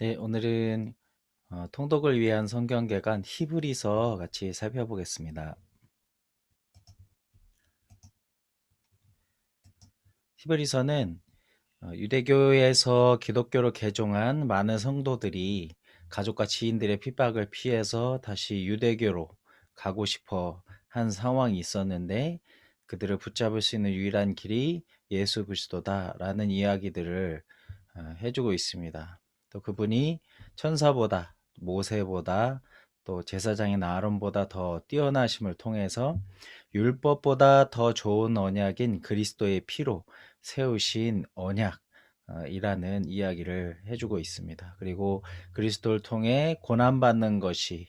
네, 오늘은 통독을 위한 성경개관 히브리서 같이 살펴보겠습니다. 히브리서는 유대교에서 기독교로 개종한 많은 성도들이 가족과 지인들의 핍박을 피해서 다시 유대교로 가고 싶어 한 상황이 있었는데 그들을 붙잡을 수 있는 유일한 길이 예수 그리스도다라는 이야기들을 해주고 있습니다. 또 그분이 천사보다 모세보다 또 제사장인 아론보다 더 뛰어나심을 통해서 율법보다 더 좋은 언약인 그리스도의 피로 세우신 언약이라는 이야기를 해주고 있습니다. 그리고 그리스도를 통해 고난받는 것이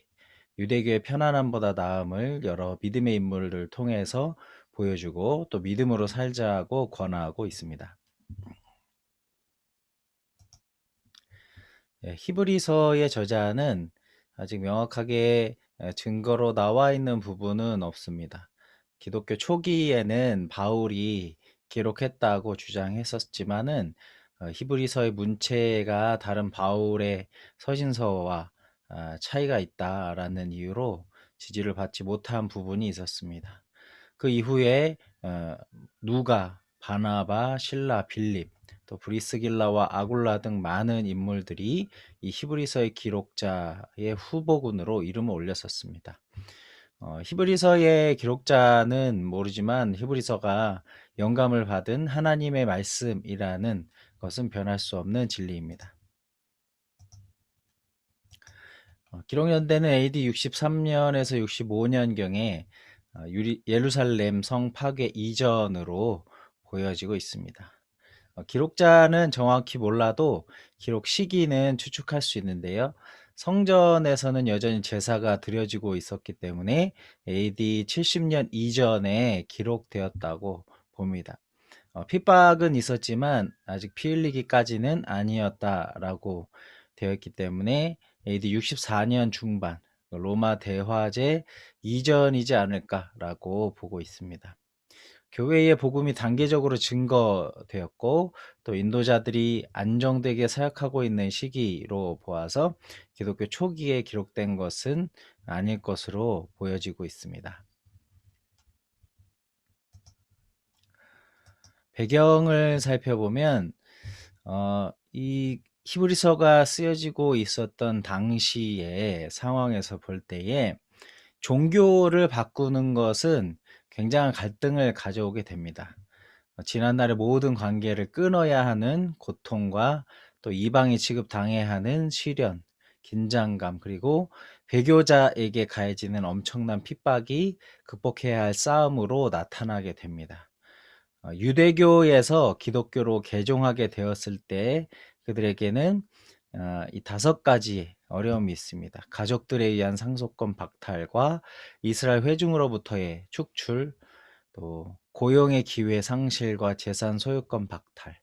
유대교의 편안함보다 나음을 여러 믿음의 인물을 통해서 보여주고 또 믿음으로 살자고 권하고 있습니다. 히브리서의 저자는 아직 명확하게 증거로 나와 있는 부분은 없습니다. 기독교 초기에는 바울이 기록했다고 주장했었지만은 히브리서의 문체가 다른 바울의 서신서와 차이가 있다라는 이유로 지지를 받지 못한 부분이 있었습니다. 그 이후에 누가, 바나바, 실라, 빌립, 또 브리스길라와 아굴라 등 많은 인물들이 이 히브리서의 기록자의 후보군으로 이름을 올렸었습니다. 히브리서의 기록자는 모르지만 히브리서가 영감을 받은 하나님의 말씀이라는 것은 변할 수 없는 진리입니다. 기록연대는 AD 63년에서 65년경에 예루살렘 성 파괴 이전으로 보여지고 있습니다. 기록자는 정확히 몰라도 기록 시기는 추측할 수 있는데요. 성전에서는 여전히 제사가 드려지고 있었기 때문에 AD 70년 이전에 기록되었다고 봅니다. 핍박은 있었지만 아직 피 흘리기까지는 아니었다라고 되어 있기 때문에 AD 64년 중반 로마 대화제 이전이지 않을까라고 보고 있습니다. 교회의 복음이 단계적으로 증거되었고 또 인도자들이 안정되게 사역하고 있는 시기로 보아서 기독교 초기에 기록된 것은 아닐 것으로 보여지고 있습니다. 배경을 살펴보면 이 히브리서가 쓰여지고 있었던 당시의 상황에서 볼 때에 종교를 바꾸는 것은 굉장한 갈등을 가져오게 됩니다. 지난날의 모든 관계를 끊어야 하는 고통과 또 이방이 취급당해야 하는 시련, 긴장감, 그리고 배교자에게 가해지는 엄청난 핍박이 극복해야 할 싸움으로 나타나게 됩니다. 유대교에서 기독교로 개종하게 되었을 때 그들에게는 이 5가지 어려움이 있습니다. 가족들에 의한 상속권 박탈과 이스라엘 회중으로부터의 축출, 또 고용의 기회 상실과 재산 소유권 박탈,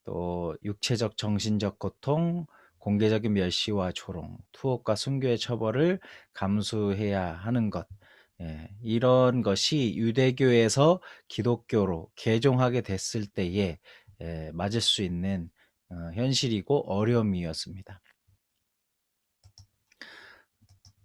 또 육체적 정신적 고통, 공개적인 멸시와 조롱, 투옥과 순교의 처벌을 감수해야 하는 것. 이런 것이 유대교에서 기독교로 개종하게 됐을 때에 맞을 수 있는 현실이고 어려움이었습니다.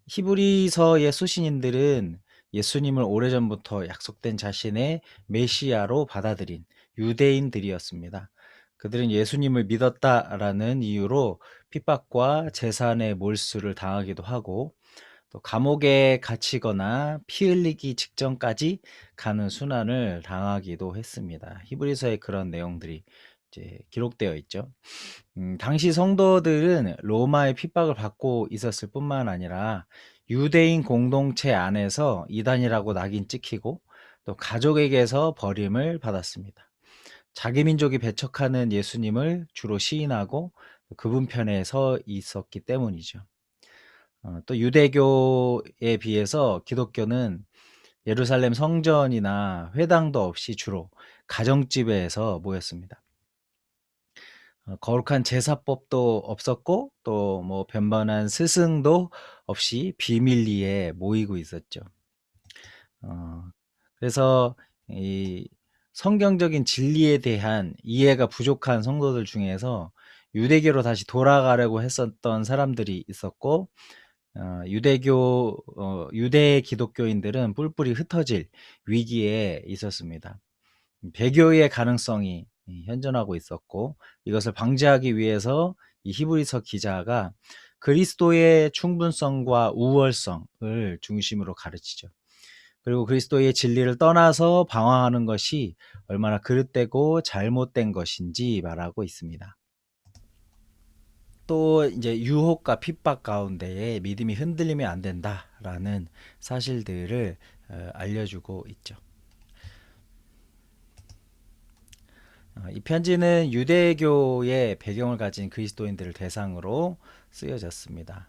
히브리서의 수신인들은 예수님을 오래전부터 약속된 자신의 메시아로 받아들인 유대인들이었습니다. 그들은 예수님을 믿었다라는 이유로 핍박과 재산의 몰수를 당하기도 하고 또 감옥에 갇히거나 피 흘리기 직전까지 가는 순환을 당하기도 했습니다. 히브리서에 그런 내용들이 이제 기록되어 있죠. 당시 성도들은 로마의 핍박을 받고 있었을 뿐만 아니라 유대인 공동체 안에서 이단이라고 낙인 찍히고 또 가족에게서 버림을 받았습니다. 자기 민족이 배척하는 예수님을 주로 시인하고 그분 편에 서 있었기 때문이죠. 또 유대교에 비해서 기독교는 예루살렘 성전이나 회당도 없이 주로 가정집에서 모였습니다. 거룩한 제사법도 없었고 또 뭐 변변한 스승도 없이 비밀리에 모이고 있었죠. 어, 그래서 이 성경적인 진리에 대한 이해가 부족한 성도들 중에서 유대교로 다시 돌아가려고 했었던 사람들이 있었고, 유대 기독교인들은 뿔뿔이 흩어질 위기에 있었습니다. 배교의 가능성이 현존하고 있었고, 이것을 방지하기 위해서 이 히브리서 기자가 그리스도의 충분성과 우월성을 중심으로 가르치죠. 그리고 그리스도의 진리를 떠나서 방황하는 것이 얼마나 그릇되고 잘못된 것인지 말하고 있습니다. 또 이제 유혹과 핍박 가운데에 믿음이 흔들리면 안 된다라는 사실들을 알려주고 있죠. 이 편지는 유대교의 배경을 가진 그리스도인들을 대상으로 쓰여졌습니다.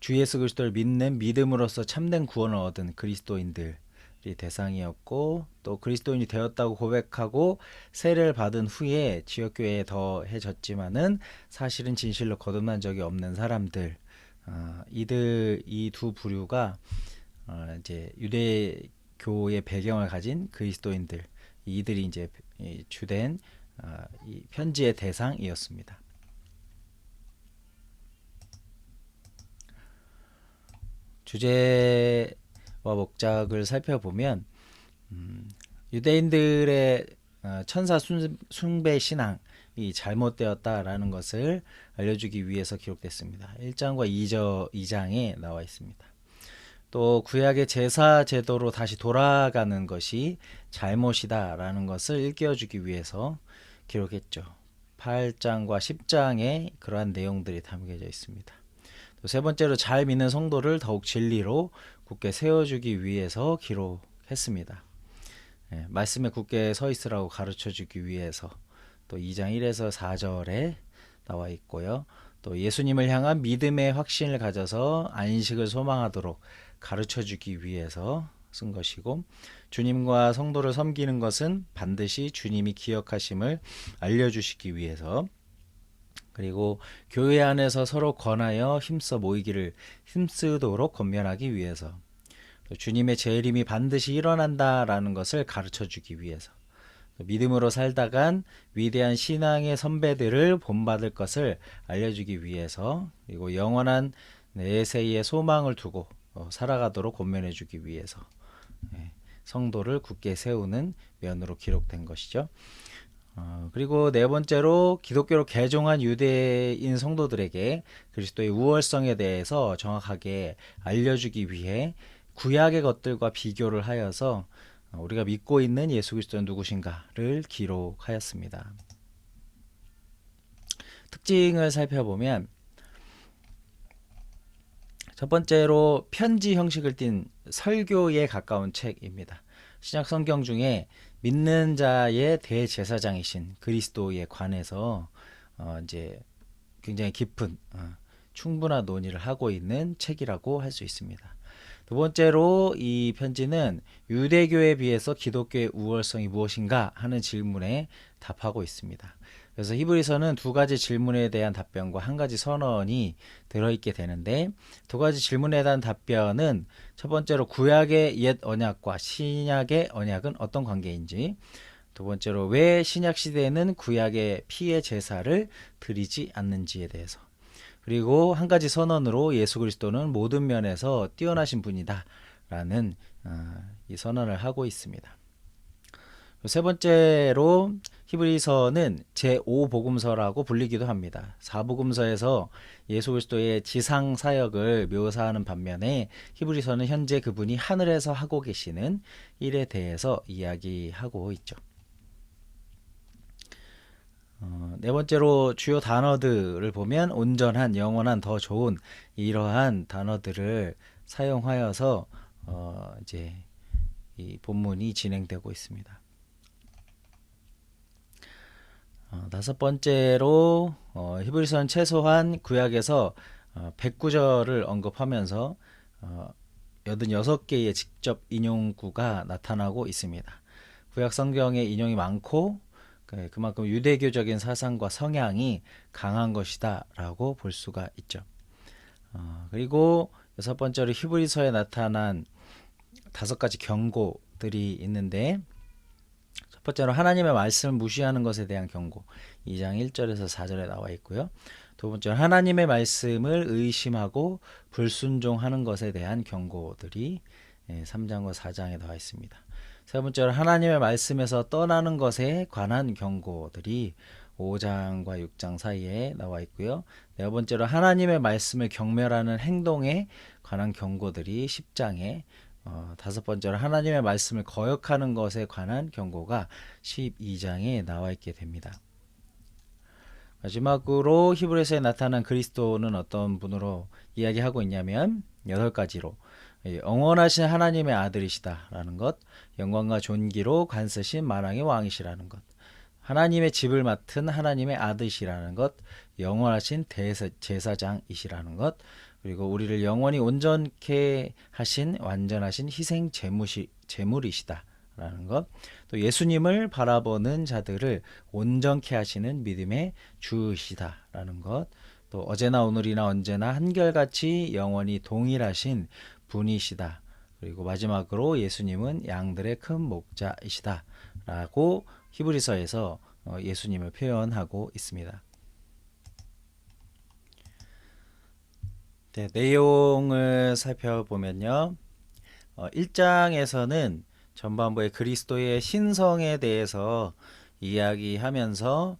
주 예수 그리스도를 믿는 믿음으로써 참된 구원을 얻은 그리스도인들이 대상이었고, 또 그리스도인이 되었다고 고백하고 세례를 받은 후에 지역교회에 더해졌지만은 사실은 진실로 거듭난 적이 없는 사람들, 이 두 부류가 이제 유대교의 배경을 가진 그리스도인들, 이들이 이제 주된 이 편지의 대상이었습니다. 주제와 목적을 살펴보면 유대인들의 천사 숭배 신앙이 잘못되었다라는 것을 알려주기 위해서 기록됐습니다. 1장과 2장에 나와 있습니다. 또 구약의 제사 제도로 다시 돌아가는 것이 잘못이다라는 것을 일깨워주기 위해서 기록했죠. 8장과 10장에 그러한 내용들이 담겨져 있습니다. 또 세 번째로 잘 믿는 성도를 더욱 진리로 굳게 세워주기 위해서 기록했습니다. 말씀에 굳게 서 있으라고 가르쳐주기 위해서 또 2장 1에서 4절에 나와 있고요. 또 예수님을 향한 믿음의 확신을 가져서 안식을 소망하도록 가르쳐주기 위해서 쓴 것이고, 주님과 성도를 섬기는 것은 반드시 주님이 기억하심을 알려주시기 위해서, 그리고 교회 안에서 서로 권하여 힘써 모이기를 힘쓰도록 권면하기 위해서, 또 주님의 재림이 반드시 일어난다라는 것을 가르쳐주기 위해서, 믿음으로 살다간 위대한 신앙의 선배들을 본받을 것을 알려주기 위해서, 그리고 영원한 내세의 소망을 두고 살아가도록 권면해주기 위해서 성도를 굳게 세우는 면으로 기록된 것이죠. 그리고 네 번째로 기독교로 개종한 유대인 성도들에게 그리스도의 우월성에 대해서 정확하게 알려주기 위해 구약의 것들과 비교를 하여서 우리가 믿고 있는 예수 그리스도는 누구신가를 기록하였습니다. 특징을 살펴보면, 첫 번째로 편지 형식을 띤 설교에 가까운 책입니다. 신약 성경 중에 믿는 자의 대제사장이신 그리스도에 관해서 이제 굉장히 깊은 충분한 논의를 하고 있는 책이라고 할 수 있습니다. 두 번째로 이 편지는 유대교에 비해서 기독교의 우월성이 무엇인가 하는 질문에 답하고 있습니다. 그래서 히브리서는 두 가지 질문에 대한 답변과 한 가지 선언이 들어있게 되는데, 두 가지 질문에 대한 답변은 첫 번째로 구약의 옛 언약과 신약의 언약은 어떤 관계인지, 두 번째로 왜 신약 시대에는 구약의 피의 제사를 드리지 않는지에 대해서, 그리고 한 가지 선언으로 예수 그리스도는 모든 면에서 뛰어나신 분이다 라는 이 선언을 하고 있습니다. 세 번째로 히브리서는 제5복음서라고 불리기도 합니다. 4복음서에서 예수 그리스도의 지상 사역을 묘사하는 반면에 히브리서는 현재 그분이 하늘에서 하고 계시는 일에 대해서 이야기하고 있죠. 네 번째로 주요 단어들을 보면 온전한, 영원한, 더 좋은 이러한 단어들을 사용하여서 이제 이 본문이 진행되고 있습니다. 다섯 번째로 히브리서는 최소한 구약에서 109절을 언급하면서 86개의 직접 인용구가 나타나고 있습니다. 구약 성경에 인용이 많고 그만큼 유대교적인 사상과 성향이 강한 것이다 라고 볼 수가 있죠. 그리고 여섯 번째로 히브리서에 나타난 5가지 경고들이 있는데, 첫 번째로 하나님의 말씀을 무시하는 것에 대한 경고. 2장 1절에서 4절에 나와 있고요. 두 번째로 하나님의 말씀을 의심하고 불순종하는 것에 대한 경고들이 3장과 4장에 나와 있습니다. 세 번째로 하나님의 말씀에서 떠나는 것에 관한 경고들이 5장과 6장 사이에 나와 있고요. 네 번째로 하나님의 말씀을 경멸하는 행동에 관한 경고들이 10장에, 다섯 번째로 하나님의 말씀을 거역하는 것에 관한 경고가 12장에 나와 있게 됩니다. 마지막으로 히브리서에 나타난 그리스도는 어떤 분으로 이야기하고 있냐면 8가지로 영원하신 하나님의 아들이시다라는 것, 영광과 존귀로 관쓰신 만왕의 왕이시라는 것, 하나님의 집을 맡은 하나님의 아들이시라는 것, 영원하신 제사장이시라는 것, 그리고 우리를 영원히 온전케 하신 완전하신 희생 제물이시다라는 것, 또 예수님을 바라보는 자들을 온전케 하시는 믿음의 주이시다라는 것, 또 어제나 오늘이나 언제나 한결같이 영원히 동일하신 분이시다. 그리고 마지막으로 예수님은 양들의 큰 목자이시다라고 히브리서에서 예수님을 표현하고 있습니다. 네, 내용을 살펴보면요. 1장에서는 전반부의 그리스도의 신성에 대해서 이야기하면서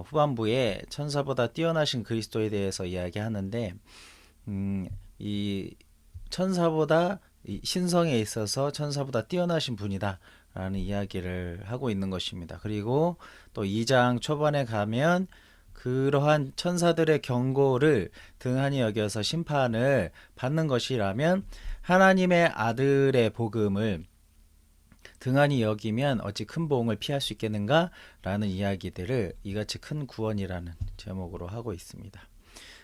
후반부에 천사보다 뛰어나신 그리스도에 대해서 이야기하는데 이 천사보다 이 신성에 있어서 천사보다 뛰어나신 분이다 라는 이야기를 하고 있는 것입니다. 그리고 또 2장 초반에 가면 그러한 천사들의 경고를 등한히 여겨서 심판을 받는 것이라면 하나님의 아들의 복음을 등한히 여기면 어찌 큰 보응을 피할 수 있겠는가 라는 이야기들을 이같이 큰 구원이라는 제목으로 하고 있습니다.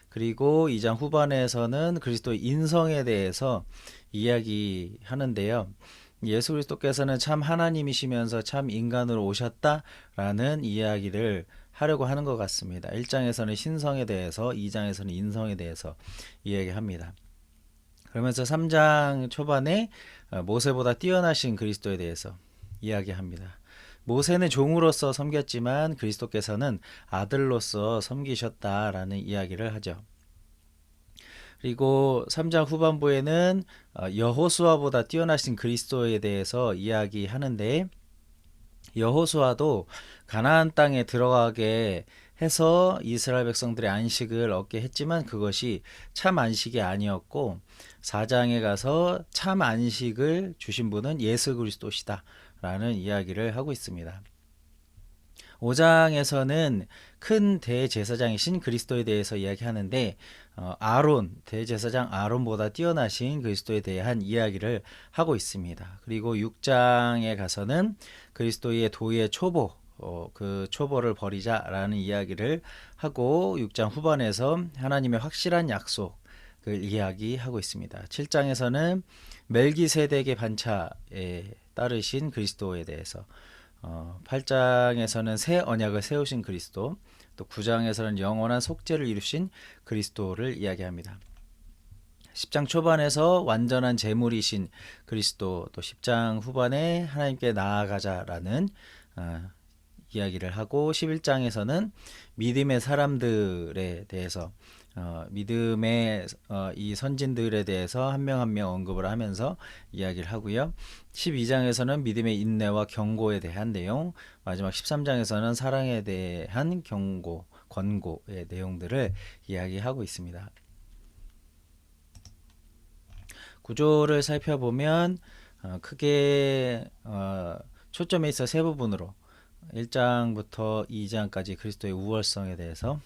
그리고 2장 후반에서는 그리스도의 인성에 대해서 이야기하는데요. 예수 그리스도께서는 참 하나님이시면서 참 인간으로 오셨다라는 이야기를 하려고 하는 것 같습니다. 1장에서는 신성에 대해서, 2장에서는 인성에 대해서 이야기합니다. 그러면서 3장 초반에 모세보다 뛰어나신 그리스도에 대해서 이야기합니다. 모세는 종으로서 섬겼지만 그리스도께서는 아들로서 섬기셨다라는 이야기를 하죠. 그리고 3장 후반부에는 여호수아보다 뛰어나신 그리스도에 대해서 이야기하는데 여호수아도 가나안 땅에 들어가게 해서 이스라엘 백성들의 안식을 얻게 했지만 그것이 참 안식이 아니었고 4장에 가서 참 안식을 주신 분은 예수 그리스도시다 라는 이야기를 하고 있습니다. 5장에서는 큰 대제사장이신 그리스도에 대해서 이야기하는데 아론, 대제사장 아론보다 뛰어나신 그리스도에 대한 이야기를 하고 있습니다. 그리고 6장에 가서는 그리스도의 도의 초보, 그 초보를 버리자라는 이야기를 하고 6장 후반에서 하나님의 확실한 약속을 이야기하고 있습니다. 7장에서는 멜기세덱의 반차에 따르신 그리스도에 대해서 8장에서는 새 언약을 세우신 그리스도, 또 9장에서는 영원한 속죄를 이루신 그리스도를 이야기합니다. 10장 초반에서 완전한 제물이신 그리스도, 또 10장 후반에 하나님께 나아가자라는 이야기를 하고 11장에서는 믿음의 사람들에 대해서 믿음의 이 선진들에 대해서 한 명 한 명 언급을 하면서 이야기를 하고요. 12장에서는 믿음의 인내와 경고에 대한 내용, 마지막 13장에서는 사랑에 대한 경고, 권고의 내용들을 이야기하고 있습니다. 구조를 살펴보면 크게 초점에 있어 세 부분으로 1장부터 2장까지 그리스도의 우월성에 대해서,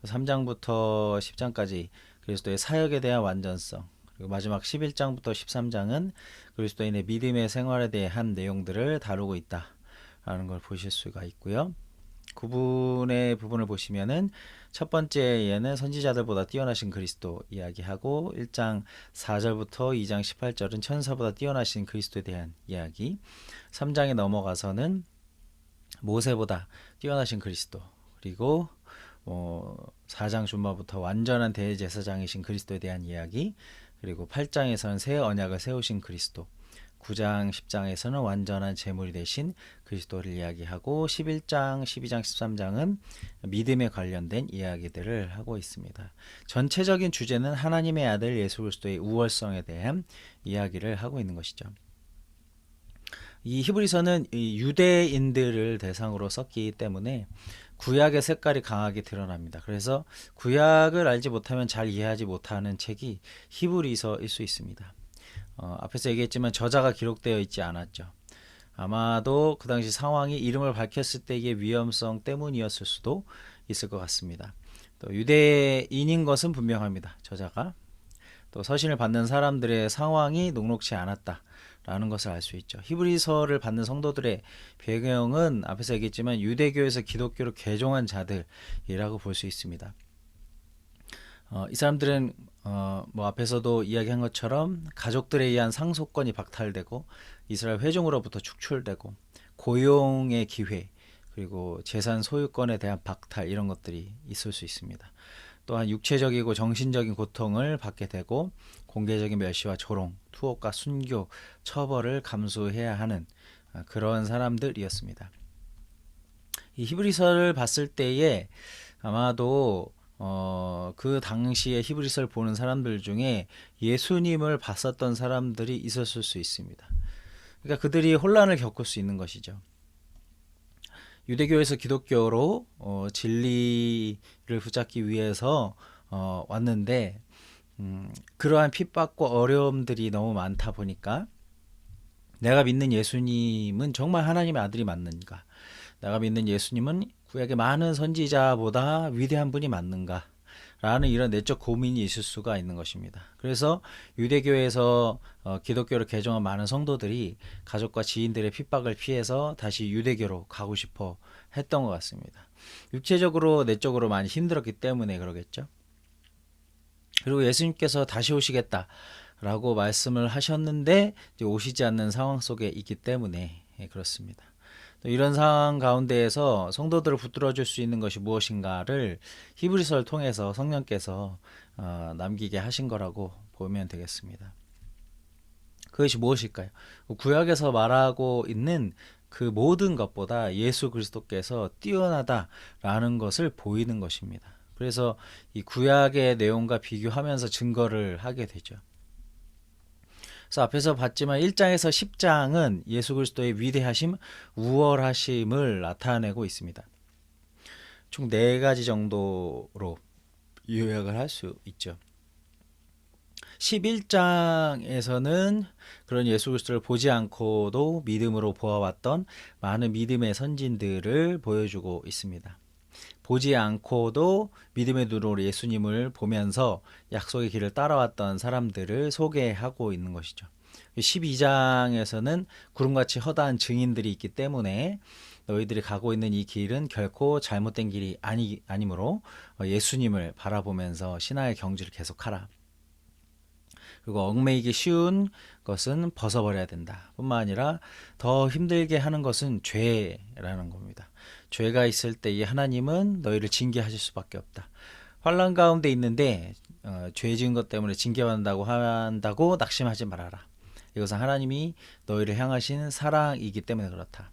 3장부터 10장까지 그리스도의 사역에 대한 완전성, 그리고 마지막 11장부터 13장은 그리스도인의 믿음의 생활에 대한 내용들을 다루고 있다라는 걸 보실 수가 있고요. 구분의 부분을 보시면은 첫 번째에는 선지자들보다 뛰어나신 그리스도 이야기하고 1장 4절부터 2장 18절은 천사보다 뛰어나신 그리스도에 대한 이야기, 3장에 넘어가서는 모세보다 뛰어나신 그리스도, 그리고 4장 중반부터 완전한 대제사장이신 그리스도에 대한 이야기, 그리고 8장에서는 새 언약을 세우신 그리스도, 9장, 10장에서는 완전한 제물이 되신 그리스도를 이야기하고 11장, 12장, 13장은 믿음에 관련된 이야기들을 하고 있습니다. 전체적인 주제는 하나님의 아들 예수 그리스도의 우월성에 대한 이야기를 하고 있는 것이죠. 이 히브리서는 이 유대인들을 대상으로 썼기 때문에 구약의 색깔이 강하게 드러납니다. 그래서 구약을 알지 못하면 잘 이해하지 못하는 책이 히브리서일 수 있습니다. 앞에서 얘기했지만 저자가 기록되어 있지 않았죠. 아마도 그 당시 상황이 이름을 밝혔을 때의 위험성 때문이었을 수도 있을 것 같습니다. 또 유대인인 것은 분명합니다. 저자가. 또 서신을 받는 사람들의 상황이 녹록지 않았다라는 것을 알 수 있죠. 히브리서를 받는 성도들의 배경은 앞에서 얘기했지만 유대교에서 기독교로 개종한 자들이라고 볼 수 있습니다. 이 사람들은 뭐 앞에서도 이야기한 것처럼 가족들에 의한 상속권이 박탈되고 이스라엘 회중으로부터 축출되고 고용의 기회 그리고 재산 소유권에 대한 박탈 이런 것들이 있을 수 있습니다. 또한 육체적이고 정신적인 고통을 받게 되고 공개적인 멸시와 조롱, 투옥과 순교, 처벌을 감수해야 하는 그런 사람들이었습니다. 이 히브리서를 봤을 때에 아마도 그 당시에 히브리서를 보는 사람들 중에 예수님을 봤었던 사람들이 있었을 수 있습니다. 그러니까 그들이 혼란을 겪을 수 있는 것이죠. 유대교에서 기독교로 진리를 붙잡기 위해서 왔는데 그러한 핍박과 어려움들이 너무 많다 보니까 내가 믿는 예수님은 정말 하나님의 아들이 맞는가? 내가 믿는 예수님은 구약의 많은 선지자보다 위대한 분이 맞는가? 라는 이런 내적 고민이 있을 수가 있는 것입니다. 그래서 유대교에서 기독교로 개종한 많은 성도들이 가족과 지인들의 핍박을 피해서 다시 유대교로 가고 싶어 했던 것 같습니다. 육체적으로 내적으로 많이 힘들었기 때문에 그러겠죠. 그리고 예수님께서 다시 오시겠다라고 말씀을 하셨는데 오시지 않는 상황 속에 있기 때문에 그렇습니다. 또 이런 상황 가운데에서 성도들을 붙들어줄 수 있는 것이 무엇인가를 히브리서를 통해서 성령께서 남기게 하신 거라고 보면 되겠습니다. 그것이 무엇일까요? 구약에서 말하고 있는 그 모든 것보다 예수 그리스도께서 뛰어나다라는 것을 보이는 것입니다. 그래서 이 구약의 내용과 비교하면서 증거를 하게 되죠. 그래서 앞에서 봤지만 1장에서 10장은 예수 그리스도의 위대하심, 우월하심을 나타내고 있습니다. 총 4가지 정도로 요약을 할 수 있죠. 11장에서는 그런 예수 그리스도를 보지 않고도 믿음으로 보아왔던 많은 믿음의 선진들을 보여주고 있습니다. 보지 않고도 믿음의 눈으로 예수님을 보면서 약속의 길을 따라왔던 사람들을 소개하고 있는 것이죠. 12장에서는 구름같이 허다한 증인들이 있기 때문에 너희들이 가고 있는 이 길은 결코 잘못된 길이 아니므로 예수님을 바라보면서 신앙의 경주를 계속하라. 그리고 얽매이기 쉬운 것은 벗어버려야 된다. 뿐만 아니라 더 힘들게 하는 것은 죄라는 겁니다. 죄가 있을 때 이 하나님은 너희를 징계하실 수밖에 없다. 환난 가운데 있는데 죄 지은 것 때문에 징계받는다고 한다고 낙심하지 말아라. 이것은 하나님이 너희를 향하신 사랑이기 때문에 그렇다.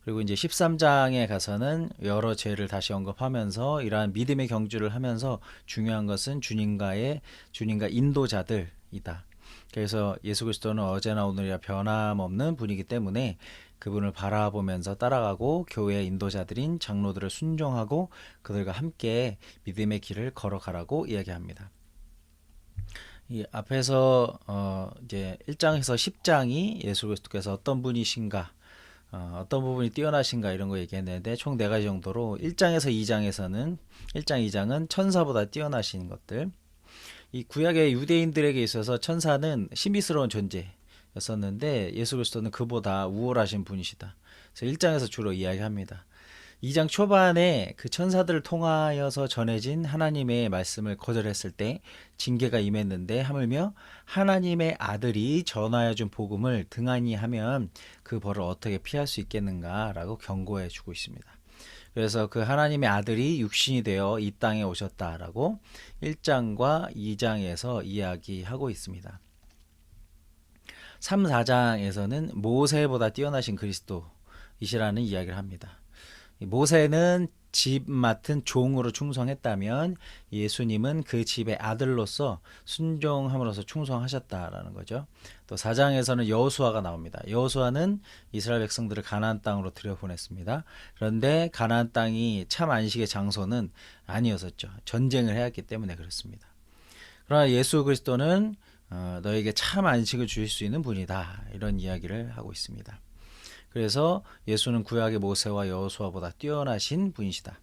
그리고 이제 13장에 가서는 여러 죄를 다시 언급하면서 이러한 믿음의 경주를 하면서 중요한 것은 주님과 인도자들이다. 그래서 예수 그리스도는 어제나 오늘이나 변함없는 분이기 때문에 그분을 바라보면서 따라가고 교회의 인도자들인 장로들을 순종하고 그들과 함께 믿음의 길을 걸어가라고 이야기합니다. 이 앞에서 이제 1장에서 10장이 예수 그리스도께서 어떤 분이신가, 어떤 부분이 뛰어나신가 이런 거 얘기했는데 총 4가지 정도로 1장에서 2장에서는 1장, 2장은 천사보다 뛰어나신 것들. 이 구약의 유대인들에게 있어서 천사는 신비스러운 존재였었는데 예수 그리스도는 그보다 우월하신 분이시다. 그래서 1장에서 주로 이야기합니다. 2장 초반에 그 천사들을 통하여서 전해진 하나님의 말씀을 거절했을 때 징계가 임했는데 하물며 하나님의 아들이 전하여 준 복음을 등한히 하면 그 벌을 어떻게 피할 수 있겠는가라고 경고해 주고 있습니다. 그래서 그 하나님의 아들이 육신이 되어 이 땅에 오셨다라고 1장과 2장에서 이야기하고 있습니다. 3, 4장에서는 모세보다 뛰어나신 그리스도이시라는 이야기를 합니다. 모세는 집 맡은 종으로 충성했다면 예수님은 그 집의 아들로서 순종함으로써 충성하셨다라는 거죠. 또 4장에서는 여호수아가 나옵니다. 여호수아는 이스라엘 백성들을 가나안 땅으로 들여보냈습니다. 그런데 가나안 땅이 참 안식의 장소는 아니었었죠. 전쟁을 해야 했기 때문에 그렇습니다. 그러나 예수 그리스도는 너에게 참 안식을 주실 수 있는 분이다. 이런 이야기를 하고 있습니다. 그래서 예수는 구약의 모세와 여호수아보다 뛰어나신 분이시다.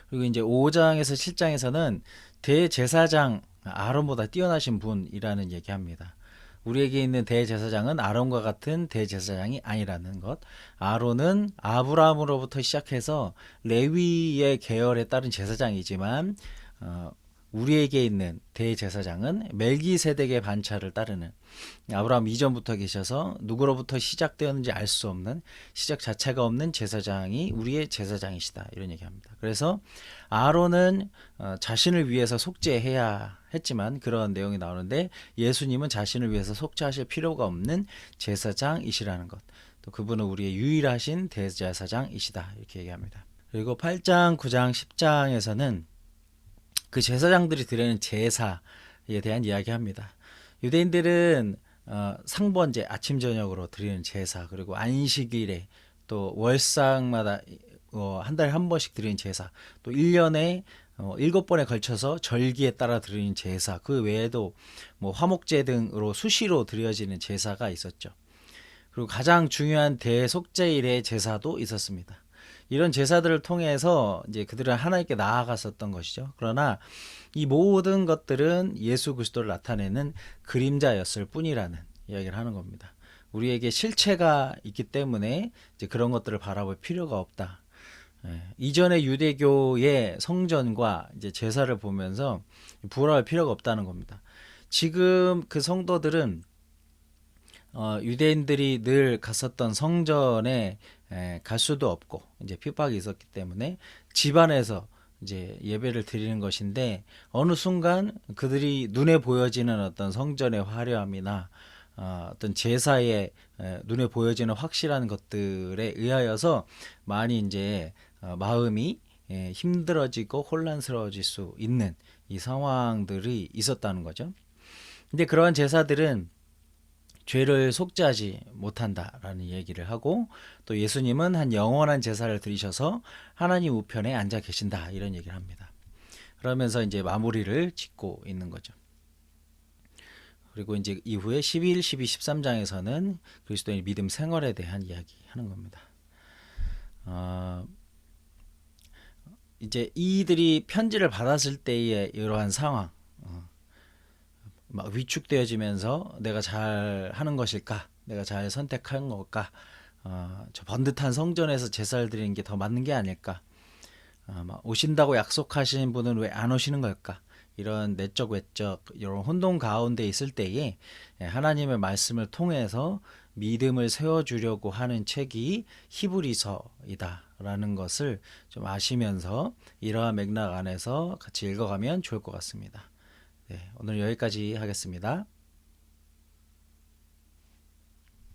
그리고 이제 5장에서 7장에서는 대제사장 아론보다 뛰어나신 분이라는 얘기합니다. 우리에게 있는 대제사장은 아론과 같은 대제사장이 아니라는 것. 아론은 아브라함으로부터 시작해서 레위의 계열에 따른 제사장이지만 우리에게 있는 대제사장은 멜기세덱의 반차를 따르는 아브라함 이전부터 계셔서 누구로부터 시작되었는지 알 수 없는 시작 자체가 없는 제사장이 우리의 제사장이시다 이런 얘기합니다. 그래서 아론은 자신을 위해서 속죄해야 했지만 그런 내용이 나오는데 예수님은 자신을 위해서 속죄하실 필요가 없는 제사장이시라는 것. 또 그분은 우리의 유일하신 대제사장이시다 이렇게 얘기합니다. 그리고 8장, 9장, 10장에서는 그 제사장들이 드리는 제사에 대한 이야기합니다. 유대인들은 상번제 아침 저녁으로 드리는 제사 그리고 안식일에 또 월상마다 한 달에 한 번씩 드리는 제사 또 1년에 7번에 걸쳐서 절기에 따라 드리는 제사 그 외에도 뭐 화목제 등으로 수시로 드려지는 제사가 있었죠. 그리고 가장 중요한 대속죄일의 제사도 있었습니다. 이런 제사들을 통해서 이제 그들은 하나님께 나아갔었던 것이죠. 그러나 이 모든 것들은 예수 그리스도를 나타내는 그림자였을 뿐이라는 이야기를 하는 겁니다. 우리에게 실체가 있기 때문에 이제 그런 것들을 바라볼 필요가 없다. 이전의 유대교의 성전과 이제 제사를 보면서 부러워할 필요가 없다는 겁니다. 지금 그 성도들은 유대인들이 늘 갔었던 성전에 갈 수도 없고 이제 핍박이 있었기 때문에 집안에서 이제 예배를 드리는 것인데 어느 순간 그들이 눈에 보여지는 어떤 성전의 화려함이나 어떤 제사의 눈에 보여지는 확실한 것들에 의하여서 많이 이제 마음이 힘들어지고 혼란스러워질 수 있는 이 상황들이 있었다는 거죠. 근데 그러한 제사들은 죄를 속죄하지 못한다라는 얘기를 하고 또 예수님은 한 영원한 제사를 드리셔서 하나님 우편에 앉아 계신다 이런 얘기를 합니다. 그러면서 이제 마무리를 짓고 있는 거죠. 그리고 이제 이후에 11, 12, 13장에서는 그리스도인의 믿음 생활에 대한 이야기 하는 겁니다. 이제 이들이 편지를 받았을 때의 이러한 상황 막 위축되어지면서 내가 잘 하는 것일까? 내가 잘 선택한 걸까? 저 번듯한 성전에서 제사를 드리는 게 더 맞는 게 아닐까? 오신다고 약속하신 분은 왜 안 오시는 걸까? 이런 내적 외적 이런 혼돈 가운데 있을 때에 하나님의 말씀을 통해서 믿음을 세워주려고 하는 책이 히브리서이다라는 것을 좀 아시면서 이러한 맥락 안에서 같이 읽어가면 좋을 것 같습니다. 네, 오늘 여기까지 하겠습니다.